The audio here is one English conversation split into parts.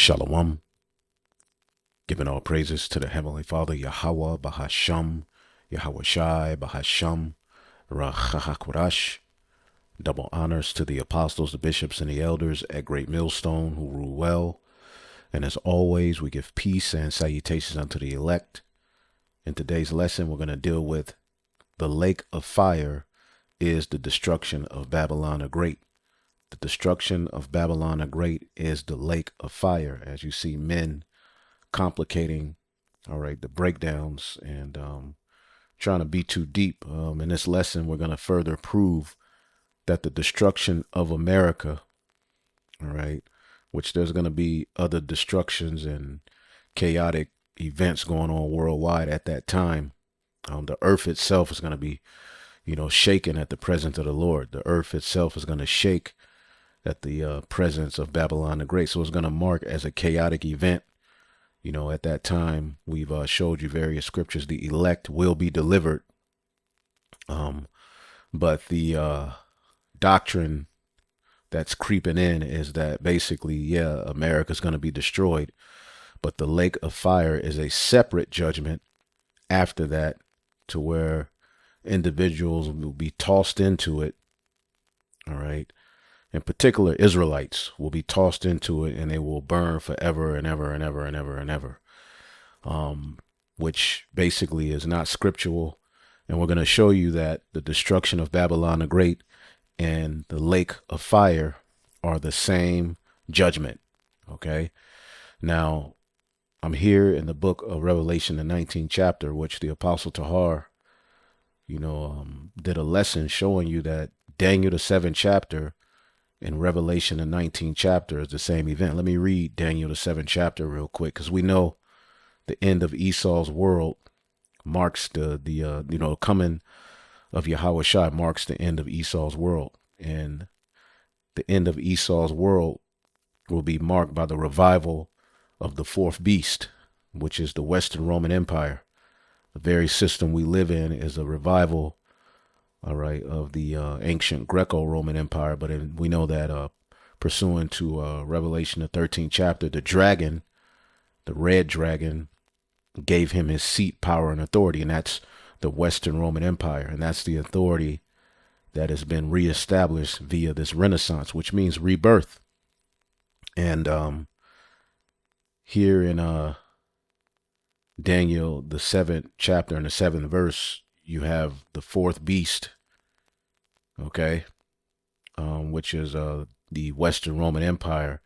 Shalom. Giving all praises to the Heavenly Father, Yahweh, Bahasham, Yahweh Shai, Bahasham, Rachahakwarash. Double honors to the apostles, the bishops, and the elders at Great Millstone who rule well. And as always, we give peace and salutations unto the elect. In today's lesson, we're going to deal with the lake of fire is the destruction of Babylon the Great. The destruction of Babylon the Great is the lake of fire. As you see men complicating, the breakdowns and trying to be too deep. In this lesson, we're going to further prove that the destruction of America, which there's going to be other destructions and chaotic events going on worldwide at that time. The earth itself is going to be, shaken at the presence of the Lord. The earth itself is going to shake at the presence of Babylon the Great. So it's going to mark as a chaotic event. At that time, we've showed you various scriptures. The elect will be delivered. But the doctrine that's creeping in is that basically, America's going to be destroyed. But the lake of fire is a separate judgment after that, to where individuals will be tossed into it. In particular, Israelites will be tossed into it, and they will burn forever and ever and ever and ever and ever, which basically is not scriptural. And we're going to show you that the destruction of Babylon the Great and the lake of fire are the same judgment. Okay. Now, I'm here in the book of Revelation, the 19th chapter, which the Apostle Tahar, did a lesson showing you that Daniel, the 7th chapter, in Revelation, the 19th chapter is the same event. Let me read Daniel, the 7th chapter real quick, because we know the end of Esau's world marks the coming of Yahweh Shai marks the end of Esau's world. And the end of Esau's world will be marked by the revival of the fourth beast, which is the Western Roman Empire. The very system we live in is a revival, of the ancient Greco-Roman Empire. But we know that pursuant to Revelation, the 13th chapter, the dragon, the red dragon, gave him his seat, power, and authority. And that's the Western Roman Empire. And that's the authority that has been reestablished via this Renaissance, which means rebirth. And here in Daniel, the 7th chapter and the 7th verse, you have the fourth beast, which is the Western Roman Empire.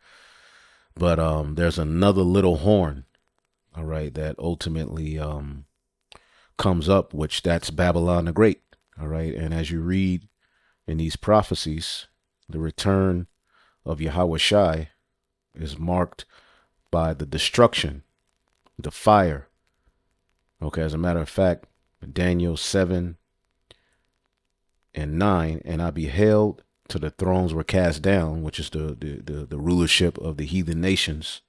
But there's another little horn, that ultimately comes up, which that's Babylon the Great, And as you read in these prophecies, the return of Yahweh Shai is marked by the destruction, the fire. As a matter of fact, Daniel 7 and 9, and I beheld till the thrones were cast down, which is the rulership of the heathen nations,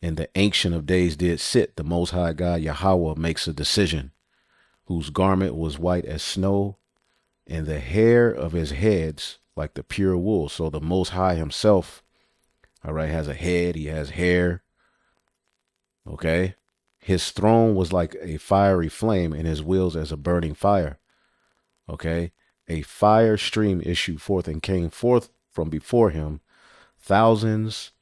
and the Ancient of Days did sit. The Most High God Yahweh makes a decision, whose garment was white as snow, and the hair of his heads like the pure wool. So the Most High himself, has a head, he has hair. His throne was like a fiery flame, and his wheels as a burning fire. A fire stream issued forth and came forth from before him. Thousands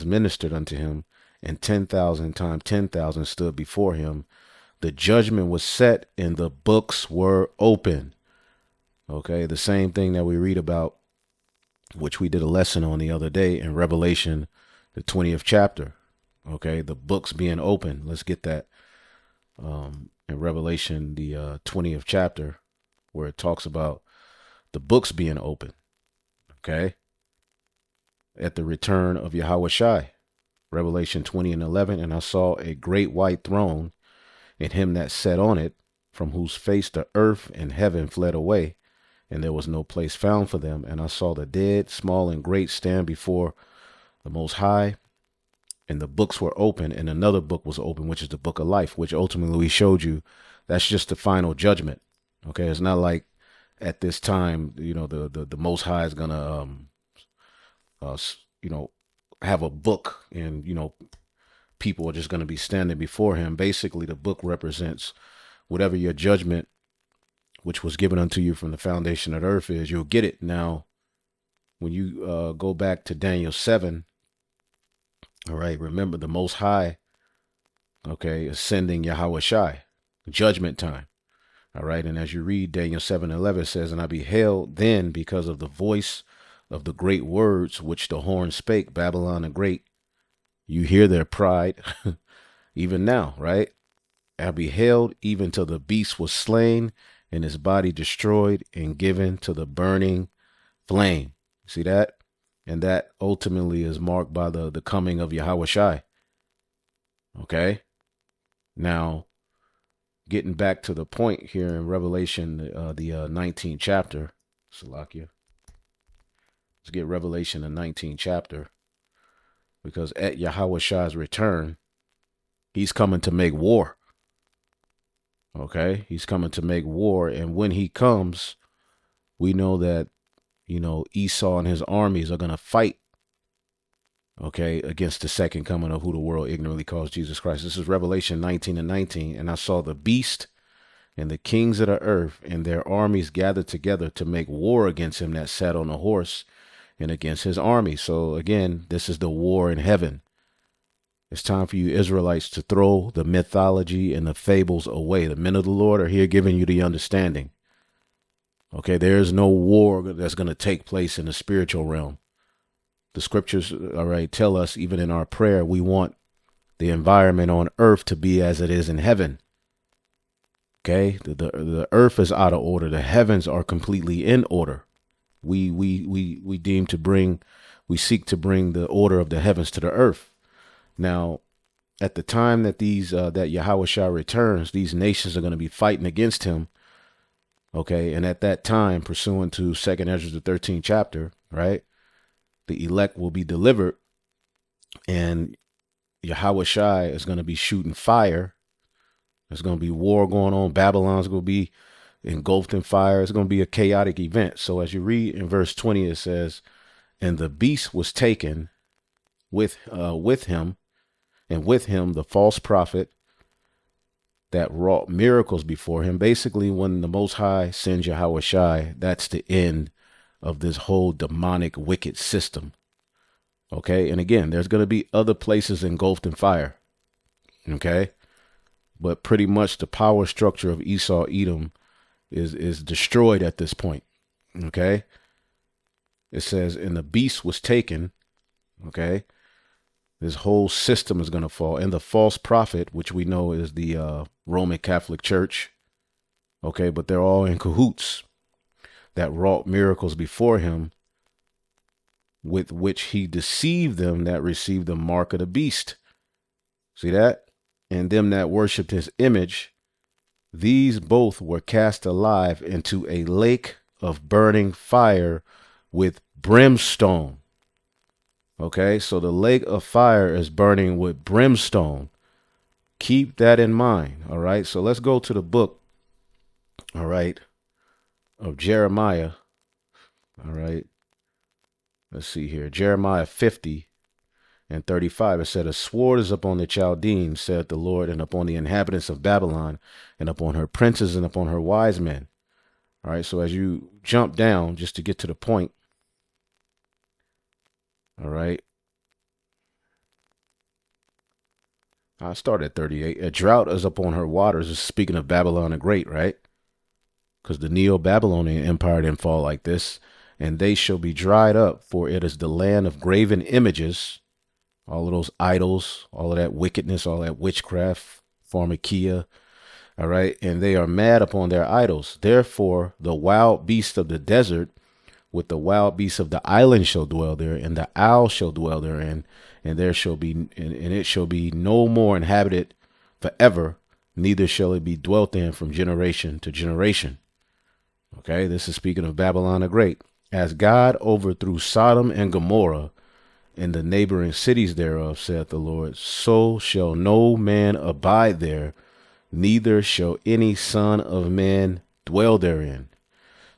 ministered unto him, and 10,000 times 10,000 stood before him. The judgment was set, and the books were open. The same thing that we read about, which we did a lesson on the other day in Revelation, the 20th chapter. The books being open. Let's get that in Revelation, the 20th chapter, where it talks about the books being open. At the return of Yahweh Shai, Revelation 20 and 11, and I saw a great white throne, and him that sat on it, from whose face the earth and heaven fled away, and there was no place found for them. And I saw the dead, small and great, stand before the Most High, and the books were open, and another book was open, which is the book of life, which ultimately we showed you that's just the final judgment. It's not like at this time, the Most High is gonna you know, have a book and, people are just going to be standing before him. Basically, the book represents whatever your judgment, which was given unto you from the foundation of the earth, is. You'll get it. Now, when you go back to Daniel 7, all right, remember the Most High, okay, ascending Yahweh Shai, judgment time. All right. And as you read Daniel 7:11, it says, and I beheld then because of the voice of the great words which the horn spake, Babylon the Great. You hear their pride even now, right? I beheld even till the beast was slain and his body destroyed and given to the burning flame. See that? And that ultimately is marked by the coming of Yahweh Shai. Okay. Now, getting back to the point here in Revelation, the 19th chapter, Salakia. Let's get Revelation, the 19th chapter, because at Yahweh Shai's return, he's coming to make war. Okay, he's coming to make war, and when he comes, we know that, Esau and his armies are going to fight, okay, against the second coming of who the world ignorantly calls Jesus Christ. This is Revelation 19:19, and I saw the beast and the kings of the earth and their armies gathered together to make war against him that sat on the horse and against his army. So again, this is the war in heaven. It's time for you Israelites to throw the mythology and the fables away. The men of the Lord are here giving you the understanding. Okay, there is no war that's going to take place in the spiritual realm. The scriptures, all right, tell us, even in our prayer, we want the environment on earth to be as it is in heaven. Okay, the earth is out of order. The heavens are completely in order. We seek to bring the order of the heavens to the earth. Now, at the time that that Yahweh Shai returns, these nations are going to be fighting against him. Okay, and at that time, pursuant to 2nd Ezra, the 13th chapter, right, the elect will be delivered, and Yahweh Shai is going to be shooting fire. There's going to be war going on. Babylon's going to be engulfed in fire. It's going to be a chaotic event. So as you read in verse 20, it says, and the beast was taken with him, and with him the false prophet that wrought miracles before him. Basically, when the Most High sends Yahweh Shai, that's the end of this whole demonic wicked system. Okay, and again, there's going to be other places engulfed in fire. Okay, but pretty much the power structure of Esau, Edom is destroyed at this point. Okay, it says, and the beast was taken. Okay, this whole system is going to fall. And the false prophet, which we know is the Roman Catholic Church. Okay, but they're all in cahoots, that wrought miracles before him, with which he deceived them that received the mark of the beast. See that? And them that worshipped his image, these both were cast alive into a lake of burning fire with brimstone. Okay, so the lake of fire is burning with brimstone. Keep that in mind. All right, so let's go to the book, all right, of Jeremiah. All right, let's see here. Jeremiah 50:35. It said, a sword is upon the Chaldeans, said the Lord, and upon the inhabitants of Babylon, and upon her princes, and upon her wise men. All right, so as you jump down, just to get to the point, all right, I start at 38. A drought is upon her waters. This is speaking of Babylon the Great, right? Because the Neo-Babylonian Empire didn't fall like this. And they shall be dried up, for it is the land of graven images. All of those idols, all of that wickedness, all that witchcraft, pharmakia. All right. And they are mad upon their idols. Therefore, the wild beasts of the desert with the wild beasts of the island shall dwell there, and the owl shall dwell therein, and there shall be, and it shall be no more inhabited forever, neither shall it be dwelt in from generation to generation. Okay, this is speaking of Babylon the Great. As God overthrew Sodom and Gomorrah and the neighboring cities thereof, saith the Lord, so shall no man abide there, neither shall any son of man dwell therein.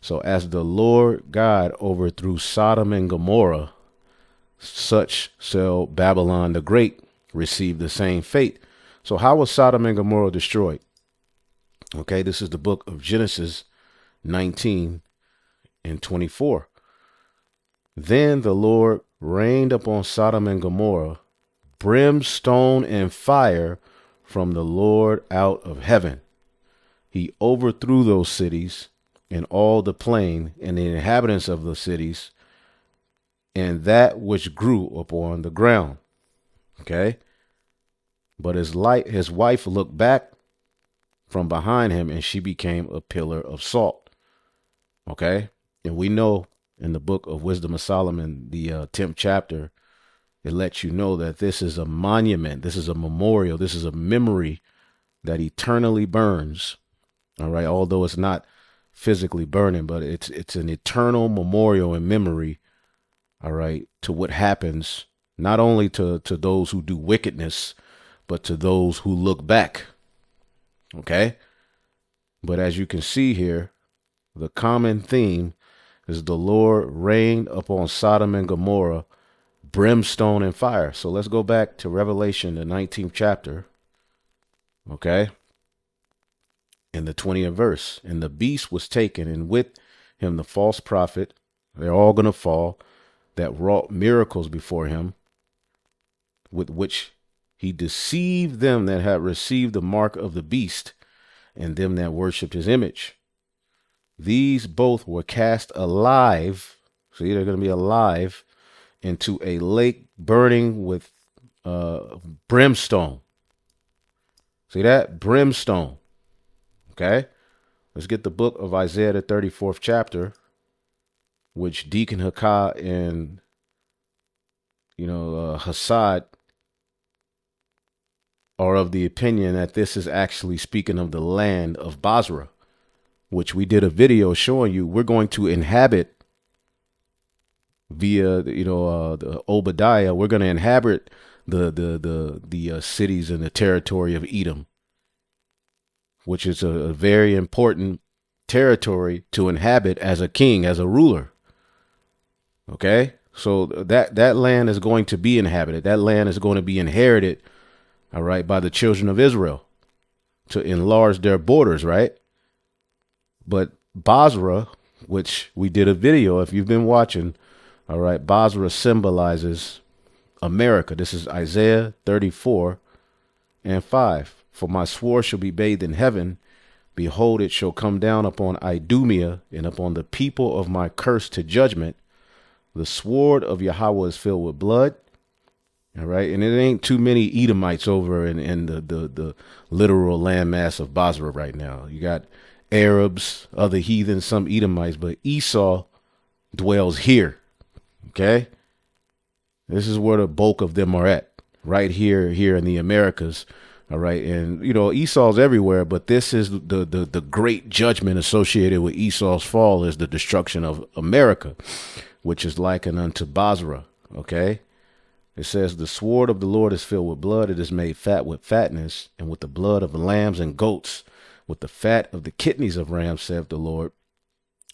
So as the Lord God overthrew Sodom and Gomorrah, such shall Babylon the Great receive the same fate. So how was Sodom and Gomorrah destroyed? Okay, this is the book of Genesis 19 and 24. Then the Lord rained upon Sodom and Gomorrah brimstone and fire from the Lord out of heaven. He overthrew those cities and all the plain and the inhabitants of the cities and that which grew upon the ground. Okay. But his wife looked back from behind him and she became a pillar of salt. Okay. And we know in the book of Wisdom of Solomon, the 10th chapter, it lets you know that this is a monument. This is a memorial. This is a memory that eternally burns. All right. Although it's not physically burning, but it's an eternal memorial and memory. All right. To what happens, not only to those who do wickedness, but to those who look back. Okay. But as you can see here, the common theme is the Lord rained upon Sodom and Gomorrah brimstone and fire. So let's go back to Revelation, the 19th chapter. Okay. In the 20th verse. And the beast was taken, and with him the false prophet. They're all going to fall, that wrought miracles before him, with which he deceived them that had received the mark of the beast and them that worshipped his image. These both were cast alive. See, they're going to be alive into a lake burning with brimstone. See that? Brimstone. Okay. Let's get the book of Isaiah, the 34th chapter, which Deacon Hakah and, Hassad are of the opinion that this is actually speaking of the land of Basra, which we did a video showing you we're going to inhabit via, the Obadiah. We're going to inhabit the cities and the territory of Edom, which is a very important territory to inhabit as a king, as a ruler. Okay, so that land is going to be inhabited. That land is going to be inherited, all right, by the children of Israel to enlarge their borders, right? But Basra, which we did a video, if you've been watching, all right, Basra symbolizes America. This is Isaiah 34 and 5. For my sword shall be bathed in heaven. Behold, it shall come down upon Idumea and upon the people of my curse to judgment. The sword of Yahweh is filled with blood. All right. And it ain't too many Edomites over in the literal landmass of Basra right now. You got Arabs, other heathens, some Edomites, but Esau dwells here. Okay. This is where the bulk of them are at, right here in the Americas. All right. And, Esau's everywhere, but this is the great judgment associated with Esau's fall is the destruction of America, which is likened unto Basra. Okay. It says the sword of the Lord is filled with blood. It is made fat with fatness, and with the blood of lambs and goats, with the fat of the kidneys of rams, saith the Lord.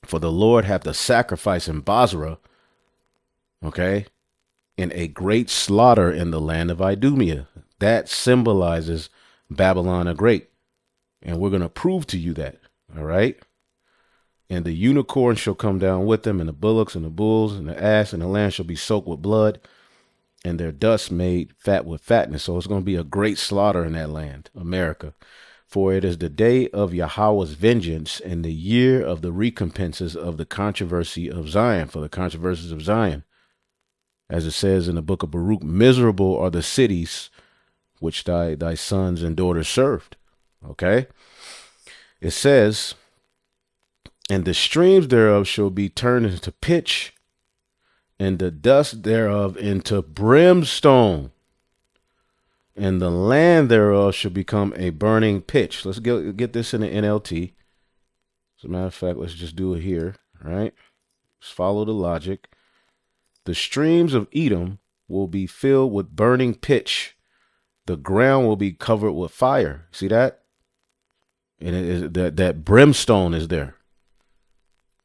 For the Lord hath the sacrifice in Basra. Okay. In a great slaughter in the land of Idumea. That symbolizes Babylon the Great. And we're going to prove to you that. All right. And the unicorn shall come down with them, and the bullocks and the bulls and the ass and the lamb shall be soaked with blood, and their dust made fat with fatness. So it's going to be a great slaughter in that land, America. For it is the day of Yahweh's vengeance and the year of the recompenses of the controversy of Zion, for the controversies of Zion. As it says in the book of Baruch, miserable are the cities which thy sons and daughters served. Okay. It says, and the streams thereof shall be turned into pitch, and the dust thereof into brimstone, and the land thereof shall become a burning pitch. Let's get this in the NLT. As a matter of fact, let's just do it here. All right. Just follow the logic. The streams of Edom will be filled with burning pitch. The ground will be covered with fire. See that? And it is that brimstone is there.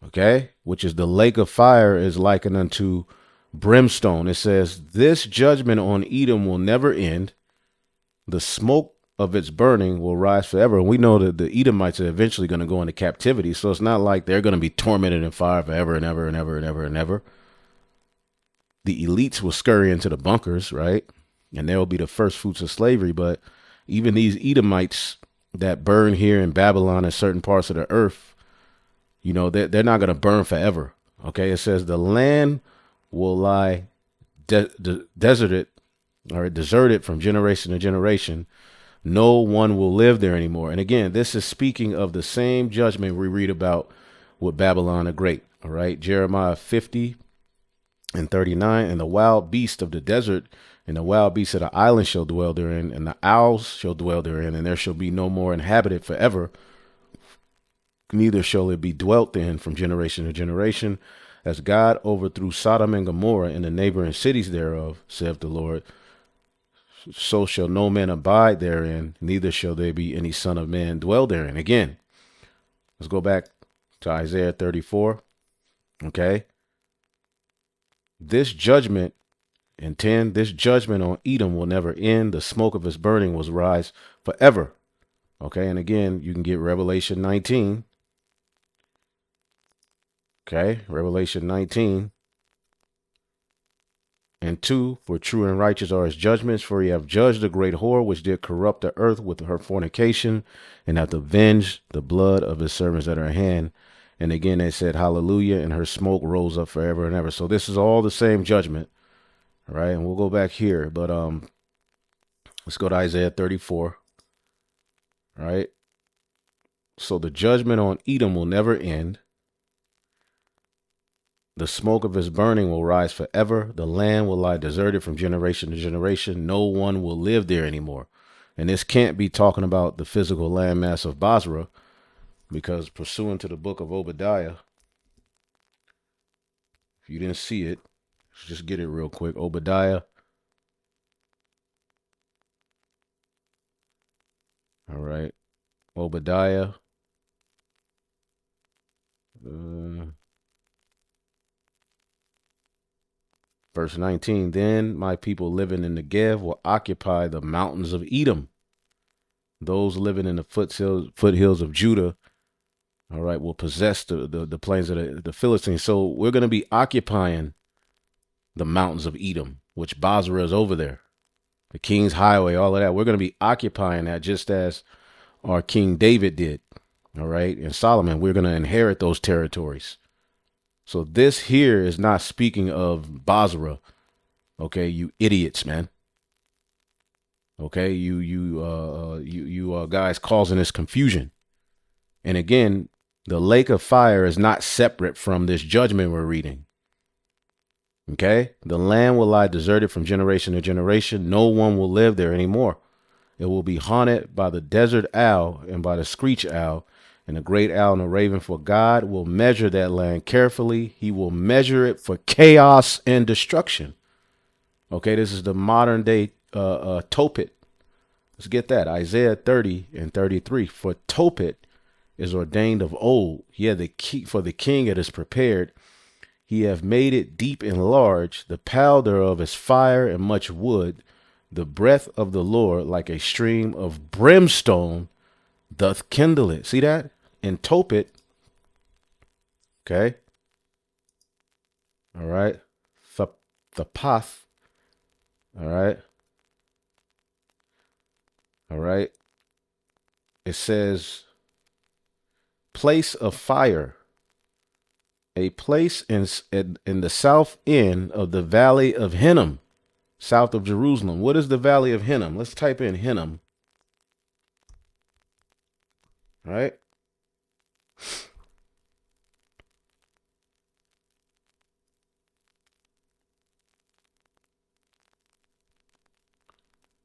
Okay. Which is the lake of fire is likened unto brimstone. It says, this judgment on Edom will never end. The smoke of its burning will rise forever. And we know that the Edomites are eventually going to go into captivity. So it's not like they're going to be tormented in fire forever and ever and ever and ever and ever. The elites will scurry into the bunkers, right? And they will be the first fruits of slavery. But even these Edomites that burn here in Babylon and certain parts of the earth, you know, they're not going to burn forever. Okay, it says the land will lie deserted or deserted from generation to generation. No one will live there anymore. And again, this is speaking of the same judgment we read about with Babylon the Great. All right, Jeremiah 50 and 39, and the wild beast of the desert and the wild beasts of the island shall dwell therein, and the owls shall dwell therein, and there shall be no more inhabited forever. Neither shall it be dwelt in from generation to generation. As God overthrew Sodom and Gomorrah and the neighboring cities thereof, saith the Lord, so shall no man abide therein, neither shall there be any son of man dwell therein. Again, let's go back to Isaiah 34. Okay. This judgment in 10, this judgment on Edom will never end. The smoke of its burning will rise forever. Okay. And again, you can get Revelation 19. Okay. Revelation 19 and 2, for true and righteous are his judgments, for he hath judged the great whore which did corrupt the earth with her fornication, and hath avenged the blood of his servants at her hand. And again they said, hallelujah, and her smoke rose up forever and ever. So this is all the same judgment. All right, and we'll go back here, but let's go to Isaiah 34. All right. So the judgment on Edom will never end. The smoke of his burning will rise forever. The land will lie deserted from generation to generation. No one will live there anymore. And this can't be talking about the physical landmass of Basra, because pursuant to the book of Obadiah, if you didn't see it, let's just get it real quick. Obadiah. All right. Obadiah. Verse 19, then my people living in the Negev will occupy the mountains of Edom. Those living in the foothills of Judah, all right, will possess the plains of the Philistines. So we're going to be occupying the mountains of Edom, which Basra is over there. The King's Highway, all of that. We're going to be occupying that just as our King David did, all right, and Solomon. We're going to inherit those territories. So this here is not speaking of Basra. Okay, you idiots, man. Okay, you guys causing this confusion. And again, the lake of fire is not separate from this judgment we're reading. Okay, the land will lie deserted from generation to generation. No one will live there anymore. It will be haunted by the desert owl and by the screech owl and the great owl and the raven, for God will measure that land carefully. He will measure it for chaos and destruction. Okay, this is the modern day Tophet. Let's get that. Isaiah 30 and 33. For Tophet is ordained of old. Yeah, for the king it is prepared. He hath made it deep and large. The powder of his fire and much wood. The breath of the Lord like a stream of brimstone doth kindle it. See that? In Tophet. Okay. All right. The path. All right. All right. It says place of fire. A place in the south end of the valley of Hinnom, south of Jerusalem. What is the valley of Hinnom? Let's type in Hinnom. All right.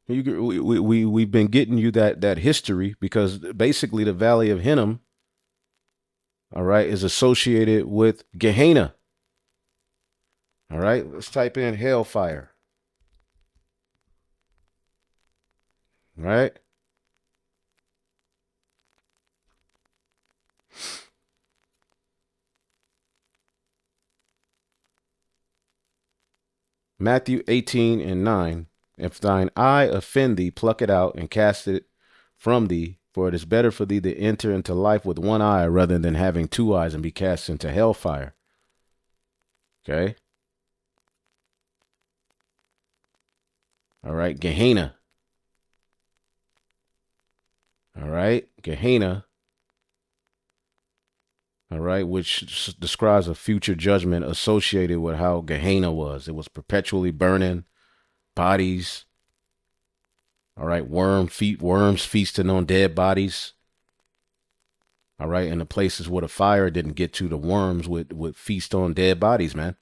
We've been getting you that history because basically the valley of Hinnom, all right, is associated with Gehenna. All right, let's type in hellfire. All right. Matthew 18:9. If thine eye offend thee, pluck it out and cast it from thee. For it is better for thee to enter into life with one eye rather than having two eyes and be cast into hellfire. Okay. All right. Gehenna. All right. Gehenna. All right. Which describes a future judgment associated with how Gehenna was. It was perpetually burning bodies. All right. Worms feasting on dead bodies. All right. And the places where the fire didn't get to, the worms would feast on dead bodies, man.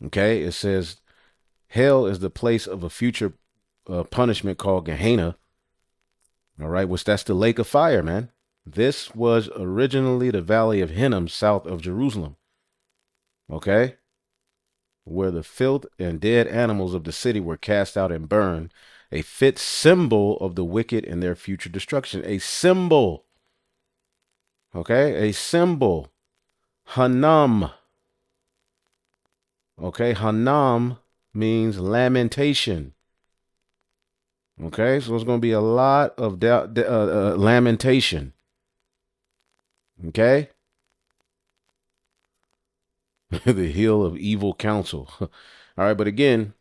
Okay. It says hell is the place of a future punishment called Gehenna. All right. Which that's the lake of fire, man. This was originally the valley of Hinnom, south of Jerusalem. Okay. Where the filth and dead animals of the city were cast out and burned, a fit symbol of the wicked and their future destruction. A symbol. Okay, a symbol. Hanam. Okay, Hanam means lamentation. Okay, so it's going to be a lot of lamentation. Okay. The hill of evil counsel. All right, but again,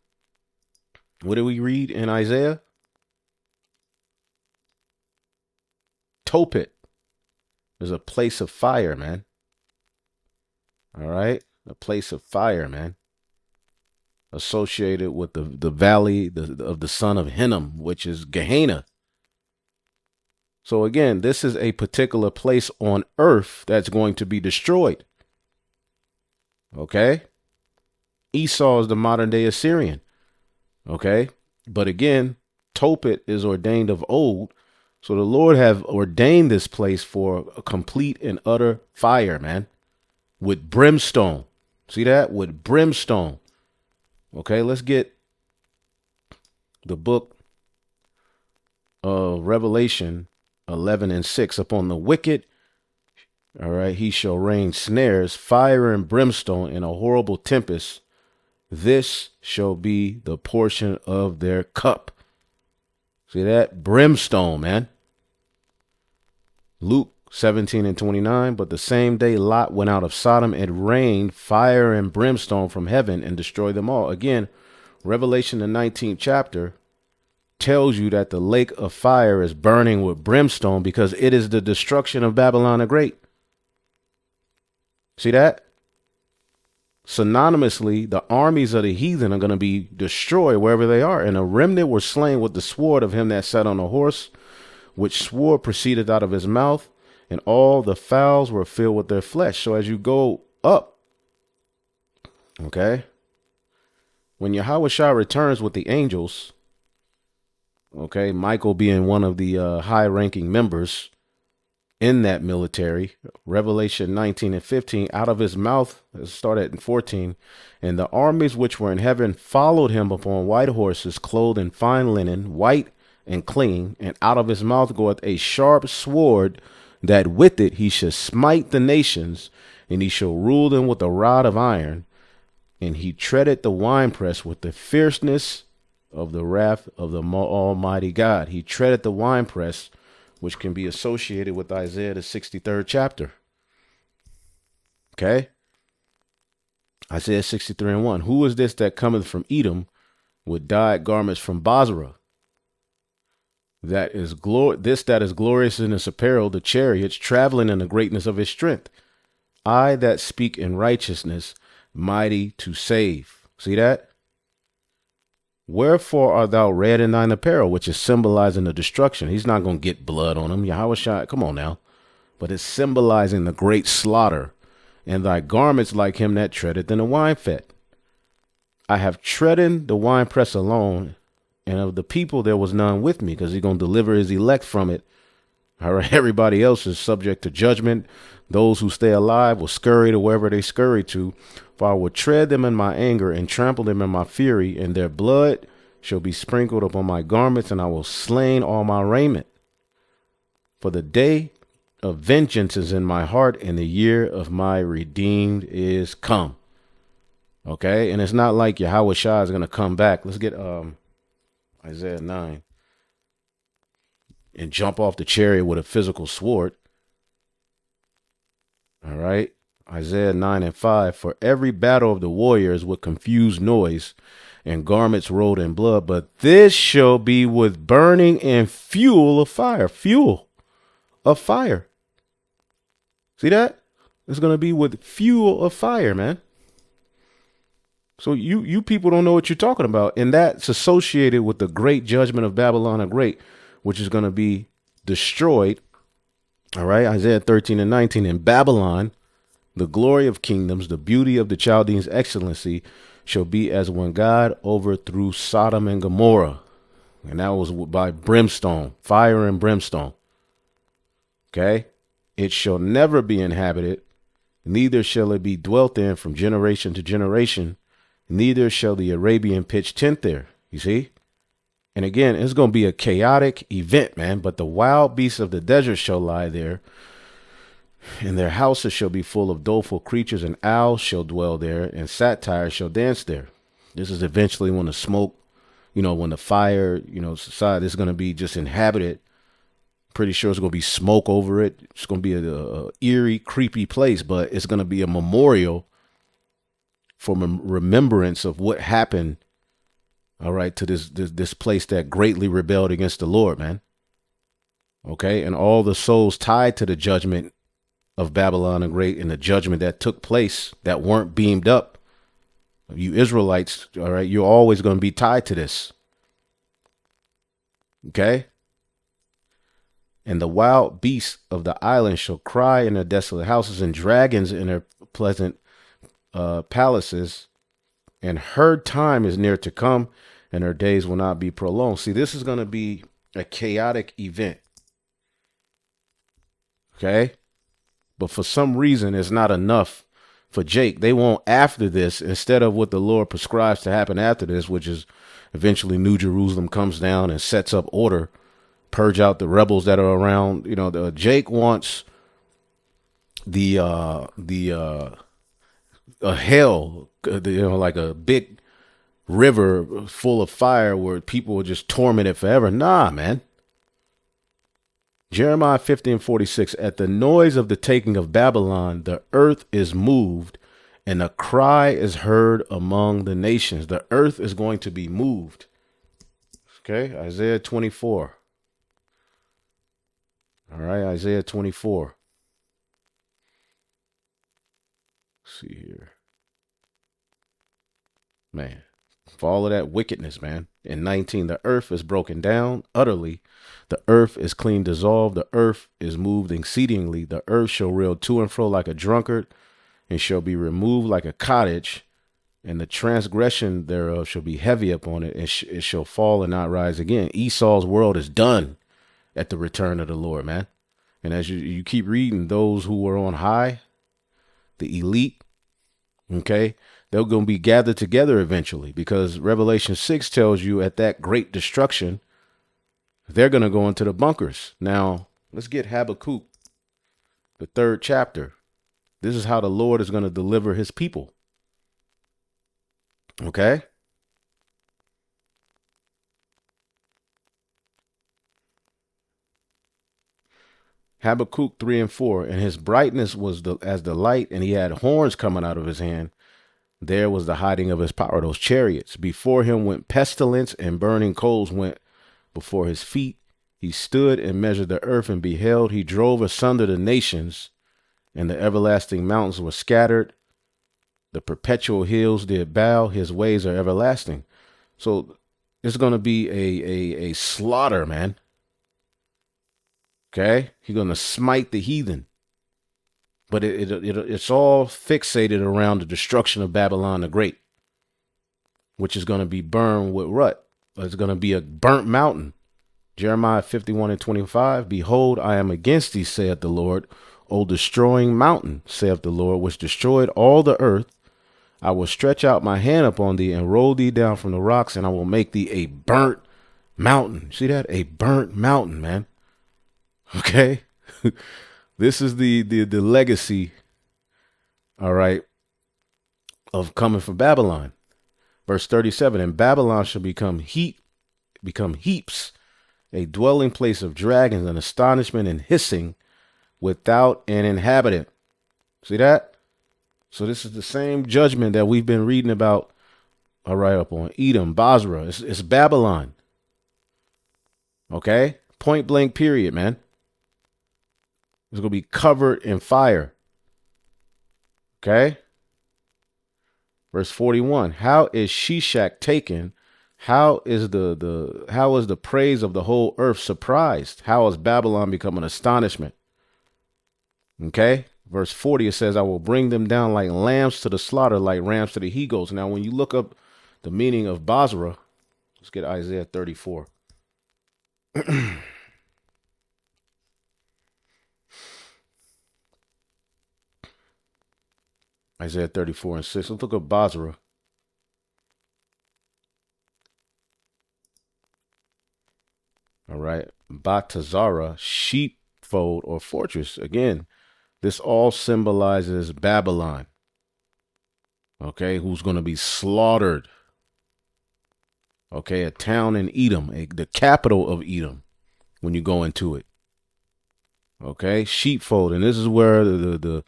what do we read in Isaiah? Tophet is a place of fire, man. All right, a place of fire, man. Associated with the valley of the son of Hinnom, which is Gehenna. So again, this is a particular place on earth that's going to be destroyed. Okay. Esau is the modern day Assyrian. Okay. But again, Tophet is ordained of old. So the Lord have ordained this place for a complete and utter fire, man. With brimstone. See that? With brimstone. Okay. Let's get the book of Revelation 11:6. Upon the wicked, all right, he shall rain snares, fire and brimstone in a horrible tempest. This shall be the portion of their cup. See that? Brimstone, man. Luke 17:29. But the same day Lot went out of Sodom, it rained fire and brimstone from heaven and destroyed them all. Again, Revelation, the 19th chapter, tells you that the lake of fire is burning with brimstone because it is the destruction of Babylon the Great. See that? Synonymously, the armies of the heathen are going to be destroyed wherever they are. And a remnant were slain with the sword of him that sat on a horse, which sword proceeded out of his mouth, and all the fowls were filled with their flesh. So as you go up, okay, when Yahushua returns with the angels, okay, Michael being one of the high-ranking members in that military, Revelation 19:15, out of his mouth, it started in 14, and the armies which were in heaven followed him upon white horses, clothed in fine linen, white and clean, and out of his mouth goeth a sharp sword, that with it he shall smite the nations, and he shall rule them with a rod of iron, and he treaded the winepress with the fierceness of the wrath of the Almighty God. He treaded the winepress, which can be associated with Isaiah, the 63rd chapter. Okay. Isaiah 63:1. Who is this that cometh from Edom with dyed garments from Basra? That is that is glorious in his apparel, the chariots traveling in the greatness of his strength. I that speak in righteousness, mighty to save. See that? Wherefore art thou red in thine apparel, which is symbolizing the destruction. He's not going to get blood on him. Yahushua, come on now. But it's symbolizing the great slaughter. And thy garments like him that treadeth in the winefat. I have trodden the winepress alone, and of the people there was none with me, because he's going to deliver his elect from it. All right, everybody else is subject to judgment. Those who stay alive will scurry to wherever they scurry to. For I will tread them in my anger and trample them in my fury, and their blood shall be sprinkled upon my garments, and I will slain all my raiment. For the day of vengeance is in my heart, and the year of my redeemed is come. Okay. And it's not like Yahweh Shah is going to come back. Let's get Isaiah 9 and jump off the chariot with a physical sword. All right. Isaiah 9 and 5. For every battle of the warriors with confused noise and garments rolled in blood, but this shall be with burning and fuel of fire. Fuel of fire. See that? It's going to be with fuel of fire, man. So you people don't know what you're talking about. And that's associated with the great judgment of Babylon the Great, which is going to be destroyed. All right. Isaiah 13 and 19. In Babylon, the glory of kingdoms, the beauty of the Chaldeans' excellency shall be as when God overthrew Sodom and Gomorrah. And that was by brimstone, fire and brimstone. Okay. It shall never be inhabited, neither shall it be dwelt in from generation to generation. Neither shall the Arabian pitch tent there. You see? And again, it's going to be a chaotic event, man. But the wild beasts of the desert shall lie there, and their houses shall be full of doleful creatures, and owls shall dwell there, and satyrs shall dance there. This is eventually when the smoke, when the fire, society is going to be just inhabited. Pretty sure it's going to be smoke over it. It's going to be a eerie, creepy place, but it's going to be a memorial for remembrance of what happened, all right, to this place that greatly rebelled against the Lord, man. Okay, and all the souls tied to the judgment of Babylon the Great and the judgment that took place that weren't beamed up. You Israelites, all right, you're always going to be tied to this. Okay? And the wild beasts of the island shall cry in their desolate houses, and dragons in their pleasant palaces, and her time is near to come, and her days will not be prolonged. See, this is going to be a chaotic event. Okay? But for some reason, it's not enough for Jake. They want after this, instead of what the Lord prescribes to happen after this, which is eventually New Jerusalem comes down and sets up order, purge out the rebels that are around. Jake wants a hell, like a big river full of fire where people are just tormented forever. Nah, man. Jeremiah 50:46. At the noise of the taking of Babylon, the earth is moved, and a cry is heard among the nations. The earth is going to be moved. Okay, Isaiah 24. All right, Isaiah 24. Let's see here. Man, for all of that wickedness, man. In 19, the earth is broken down utterly. The earth is clean dissolved. The earth is moved exceedingly. The earth shall reel to and fro like a drunkard, and shall be removed like a cottage, and the transgression thereof shall be heavy upon it, and it shall fall and not rise again. Esau's world is done at the return of the Lord, man. And as you keep reading, those who were on high, the elite, okay, they're going to be gathered together eventually, because Revelation 6 tells you at that great destruction, they're going to go into the bunkers. Now, let's get Habakkuk, the 3rd chapter. This is how the Lord is going to deliver his people. Okay? Habakkuk 3 and 4. And his brightness was as the light, and he had horns coming out of his hand. There was the hiding of his power, those chariots. Before him went pestilence, and burning coals went before his feet. He stood and measured the earth and beheld. He drove asunder the nations, and the everlasting mountains were scattered. The perpetual hills did bow. His ways are everlasting. So it's going to be a slaughter, man. Okay? He's going to smite the heathen. But it's all fixated around the destruction of Babylon the Great, which is going to be burned with what? It's going to be a burnt mountain. Jeremiah 51 and 25. Behold, I am against thee, saith the Lord, O destroying mountain, saith the Lord, which destroyed all the earth. I will stretch out my hand upon thee and roll thee down from the rocks, and I will make thee a burnt mountain. See that? A burnt mountain, man. Okay? This is the legacy, all right, of coming from Babylon. Verse 37, and Babylon shall become heaps, a dwelling place of dragons, and astonishment and hissing, without an inhabitant. See that? So this is the same judgment that we've been reading about, all right, up on Edom, Basra. It's Babylon. Okay? Point blank period, man. It's going to be covered in fire. Okay? Verse 41, how is Shishak taken? How is the praise of the whole earth surprised? How has Babylon become an astonishment? Okay? Verse 40, it says, I will bring them down like lambs to the slaughter, like rams to the he-goats. Now, when you look up the meaning of Basra, let's get Isaiah 34. Isaiah 34 and 6. Let's look up Basra. All right. Batazara, sheepfold or fortress. Again, this all symbolizes Babylon. Okay. Who's going to be slaughtered. Okay. A town in Edom, the capital of Edom, when you go into it. Okay. Sheepfold. And this is where the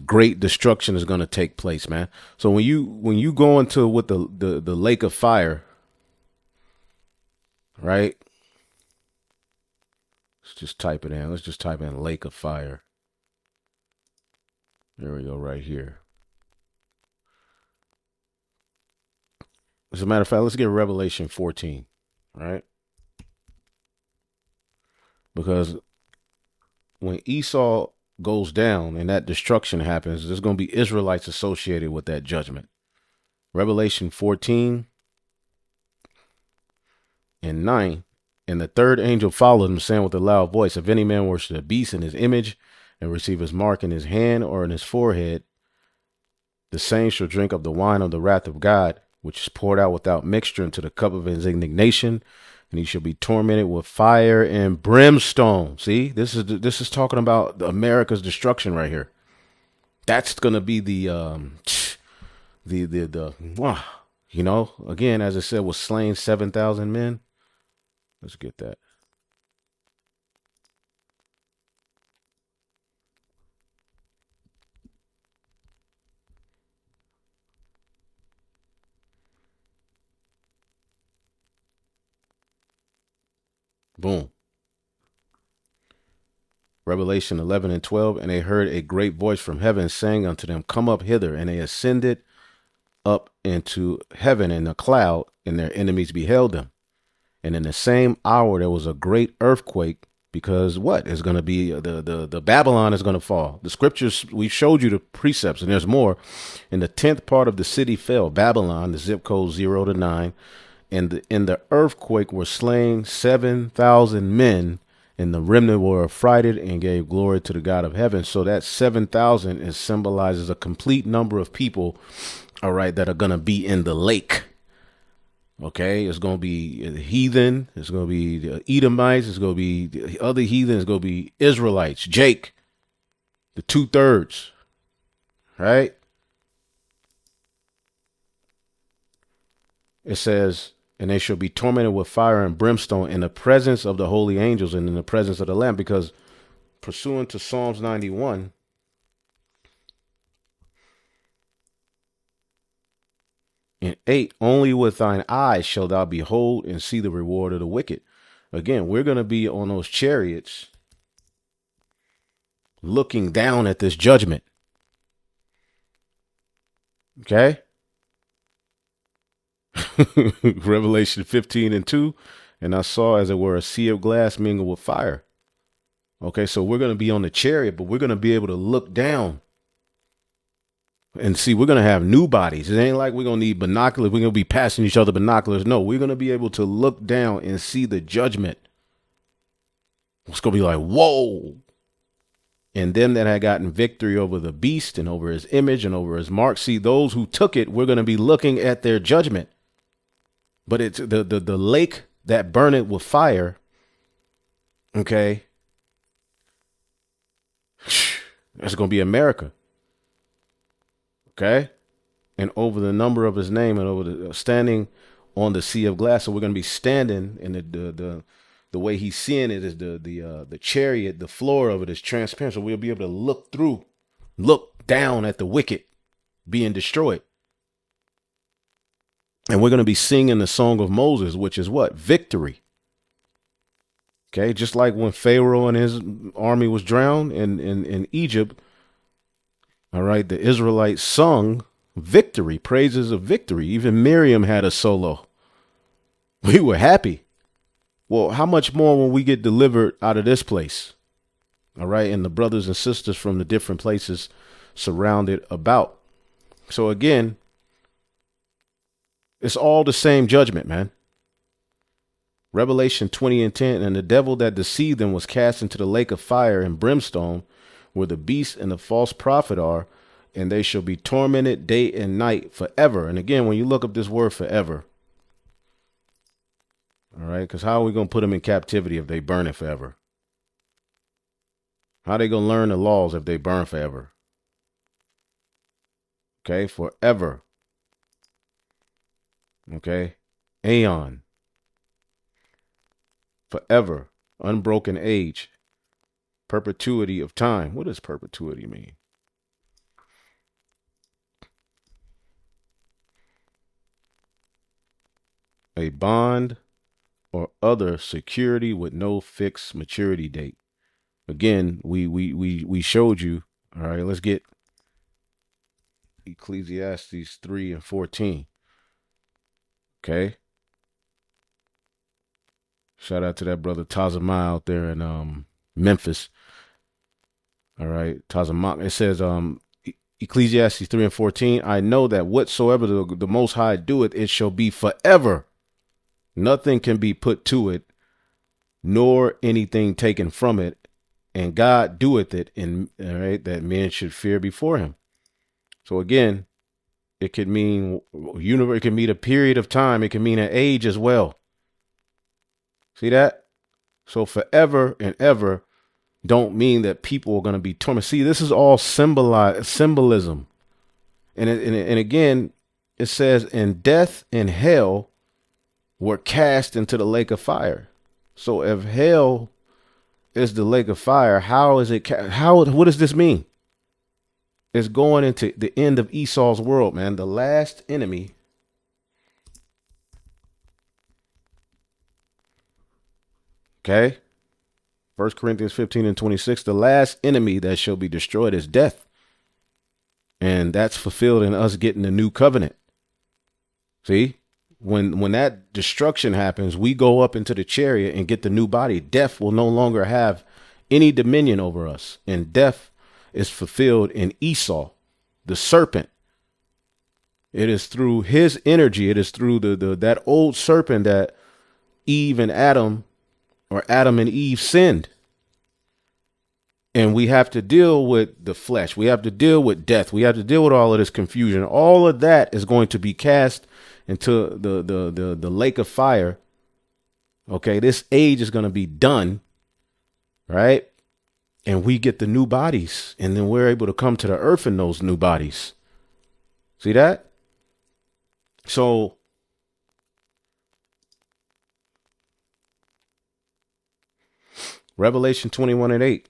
great destruction is going to take place, man. So when you go into with the lake of fire, right? Let's just type it in. Let's just type in lake of fire. There we go, right here. As a matter of fact, let's get Revelation 14, right? Because when Esau goes down and that destruction happens, there's going to be Israelites associated with that judgment. Revelation 14 and 9. And the third angel followed him, saying with a loud voice, if any man worship the beast in his image and receive his mark in his hand or in his forehead, the same shall drink of the wine of the wrath of God, which is poured out without mixture into the cup of his indignation, and he shall be tormented with fire and brimstone. See, this is talking about America's destruction right here. That's gonna be you know, again, as I said, was slain 7,000 men. Let's get that. Boom. Revelation 11 and 12. And they heard a great voice from heaven saying unto them, come up hither. And they ascended up into heaven in a cloud, and their enemies beheld them. And in the same hour, there was a great earthquake, because what is going to be the Babylon is going to fall. The scriptures, we showed you the precepts, and there's more. And the 10th part of the city fell, Babylon, the zip code 0 to 9. And in the earthquake were slain 7,000 men, and the remnant were affrighted and gave glory to the God of heaven. So that 7,000 is symbolizes a complete number of people, all right, that are going to be in the lake. Okay, it's going to be the heathen. It's going to be the Edomites. It's going to be the other heathen. It's going to be Israelites. Jake, the 2/3, right? It says, and they shall be tormented with fire and brimstone in the presence of the holy angels and in the presence of the Lamb, because pursuant to Psalms 91, in 8, only with thine eyes shalt thou behold and see the reward of the wicked. Again, we're going to be on those chariots looking down at this judgment. Okay? Revelation 15 and 2. And I saw, as it were, a sea of glass mingled with fire. Okay, so we're going to be on the chariot, but we're going to be able to look down and see. We're going to have new bodies. It ain't like we're going to need binoculars. We're going to be passing each other binoculars. No, we're going to be able to look down and see the judgment. It's going to be like, whoa. And them that had gotten victory over the beast and over his image and over his mark. See, those who took it, we're going to be looking at their judgment. But it's the lake that burneth with fire. Okay. That's going to be America. Okay. And over the number of his name, and over the standing on the sea of glass. So we're going to be standing, and the way he's seeing it is the chariot, the floor of it is transparent. So we'll be able to look down at the wicked being destroyed. And we're going to be singing the song of Moses, which is what? Victory. Okay, just like when Pharaoh and his army was drowned in Egypt, all right, the Israelites sung victory, praises of victory. Even Miriam had a solo. We were happy. Well, how much more when we get delivered out of this place? All right, and the brothers and sisters from the different places surrounded about. So again, it's all the same judgment, man. Revelation 20:10, and the devil that deceived them was cast into the lake of fire and brimstone, where the beast and the false prophet are, and they shall be tormented day and night forever. And again, when you look up this word forever, all right, because how are we going to put them in captivity if they burn it forever? How are they going to learn the laws if they burn forever? Okay, forever. Okay, aeon. Forever, unbroken age, perpetuity of time. What does perpetuity mean? A bond or other security with no fixed maturity date. Again, we showed you. All right, let's get Ecclesiastes 3:14. Okay. Shout out to that brother Tazama out there in Memphis. All right, Tazama. It says Ecclesiastes 3:14. I know that whatsoever the Most High doeth, it shall be forever. Nothing can be put to it, nor anything taken from it. And God doeth it, in all right, that men should fear before him. So again, it could mean universe. It can mean a period of time. It can mean an age as well. See that? So forever and ever don't mean that people are going to be tormented. See, this is all symbolism. And again, it says, and death and hell were cast into the lake of fire. So if hell is the lake of fire, how is it? What does this mean? It's going into the end of Esau's world, man. The last enemy. Okay. 1 Corinthians 15:26. The last enemy that shall be destroyed is death. And that's fulfilled in us getting the new covenant. See, when that destruction happens, we go up into the chariot and get the new body. Death will no longer have any dominion over us. And death is fulfilled in Esau, the serpent. It is through his energy. It is through that old serpent that Eve and Adam, or Adam and Eve, sinned. And we have to deal with the flesh. We have to deal with death. We have to deal with all of this confusion. All of that is going to be cast into the lake of fire. Okay, this age is going to be done, right? And we get the new bodies, and then we're able to come to the earth in those new bodies. See that? So Revelation 21:8.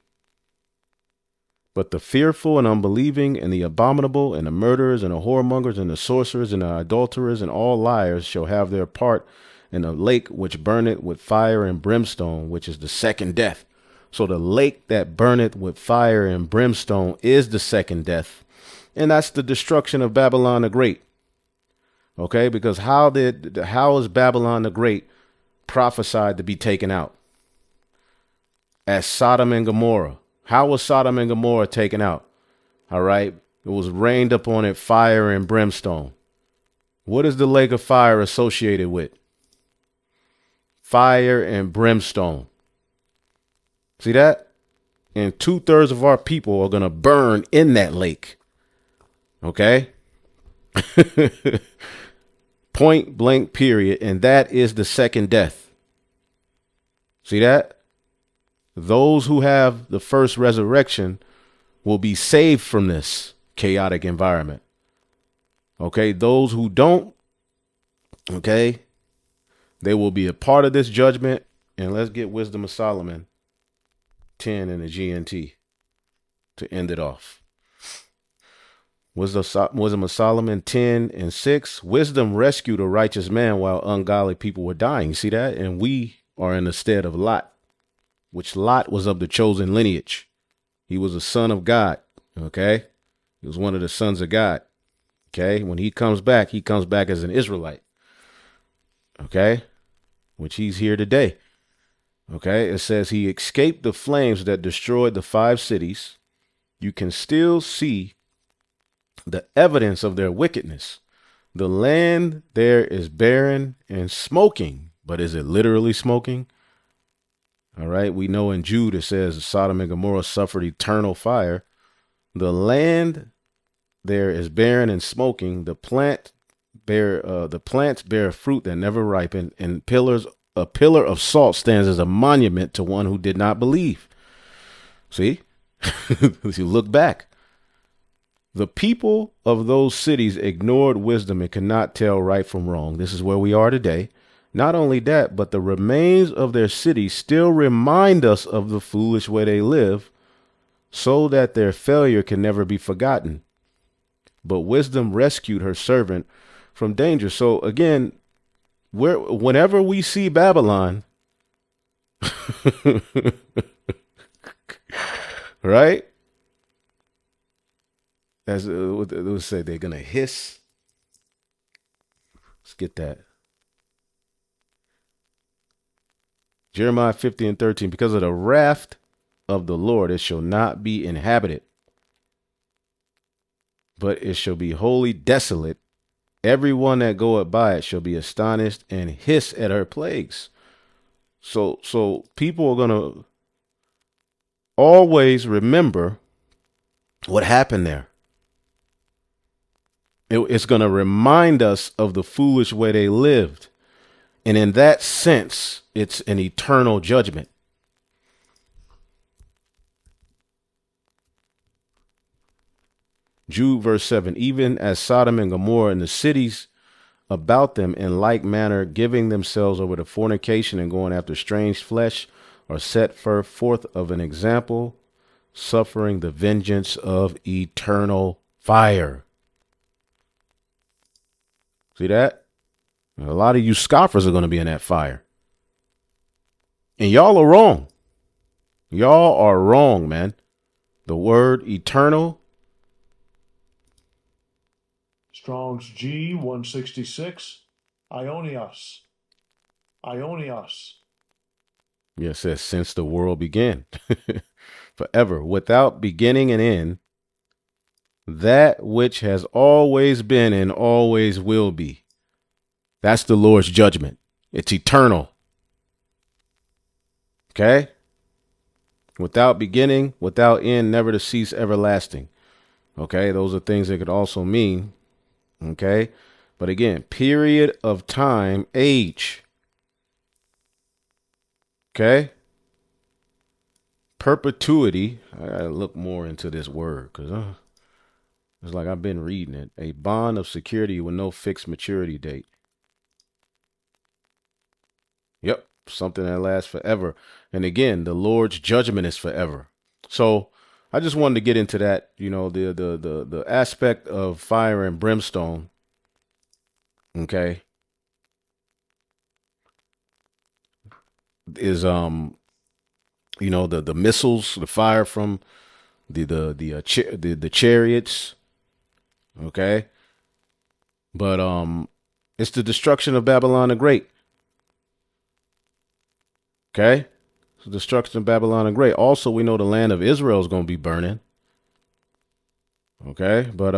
But the fearful and unbelieving and the abominable and the murderers and the whoremongers and the sorcerers and the adulterers and all liars shall have their part in the lake which burneth with fire and brimstone, which is the second death. So the lake that burneth with fire and brimstone is the second death. And that's the destruction of Babylon the Great. Okay, because how is Babylon the Great prophesied to be taken out? As Sodom and Gomorrah. How was Sodom and Gomorrah taken out? All right. It was rained upon it fire and brimstone. What is the lake of fire associated with? Fire and brimstone. See that? And 2/3 of our people are going to burn in that lake. Okay. Point blank period. And that is the second death. See that? Those who have the first resurrection will be saved from this chaotic environment. Okay, those who don't, okay, they will be a part of this judgment. And let's get Wisdom of Solomon 10 in the GNT to end it off. Wisdom of Solomon 10 and 6. Wisdom rescued a righteous man while ungodly people were dying. You see that? And we are in the stead of Lot, which Lot was of the chosen lineage. He was a son of God. Okay. He was one of the sons of God. Okay. When he comes back as an Israelite. Okay. Which he's here today. Okay. It says he escaped the flames that destroyed the 5 cities. You can still see the evidence of their wickedness. The land there is barren and smoking, but is it literally smoking? All right. We know in Jude, it says Sodom and Gomorrah suffered eternal fire. The land there is barren and smoking. The plants bear fruit that never ripen, and a pillar of salt stands as a monument to one who did not believe. See, if you look back, the people of those cities ignored wisdom and could not tell right from wrong. This is where we are today. Not only that, but the remains of their cities still remind us of the foolish way they live, so that their failure can never be forgotten. But wisdom rescued her servant from danger. So again, whenever we see Babylon, right? As what they say, they're gonna hiss. Let's get that. Jeremiah 50 and 13. Because of the wrath of the Lord, it shall not be inhabited, but it shall be wholly desolate. Everyone that goeth by it shall be astonished and hiss at her plagues. So people are gonna always remember what happened there. It's going to remind us of the foolish way they lived. And in that sense, it's an eternal judgment. Jude verse 7, even as Sodom and Gomorrah and the cities about them in like manner, giving themselves over to fornication and going after strange flesh, are set forth of an example, suffering the vengeance of eternal fire. See that? A lot of you scoffers are going to be in that fire. And y'all are wrong. Y'all are wrong, man. The word eternal. Strong's G 166. Ionios. Ionios. Yeah, it says since the world began. Forever, without beginning and end. That which has always been and always will be. That's the Lord's judgment. It's eternal. Okay? Without beginning, without end, never to cease, everlasting. Okay? Those are things that could also mean. Okay? But again, period of time, age. Okay? Perpetuity. I gotta look more into this word because it's like I've been reading it. A bond of security with no fixed maturity date. Yep, something that lasts forever. And again, the Lord's judgment is forever. So I just wanted to get into that, you know, the aspect of fire and brimstone. Okay. Is you know, the missiles, the fire from the chariots. Okay. But it's the destruction of Babylon the Great. Okay. It's the destruction of Babylon the Great. Also, we know the land of Israel is going to be burning. Okay. But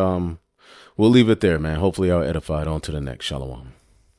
we'll leave it there, man. Hopefully I'll edify it. On to the next. Shalom.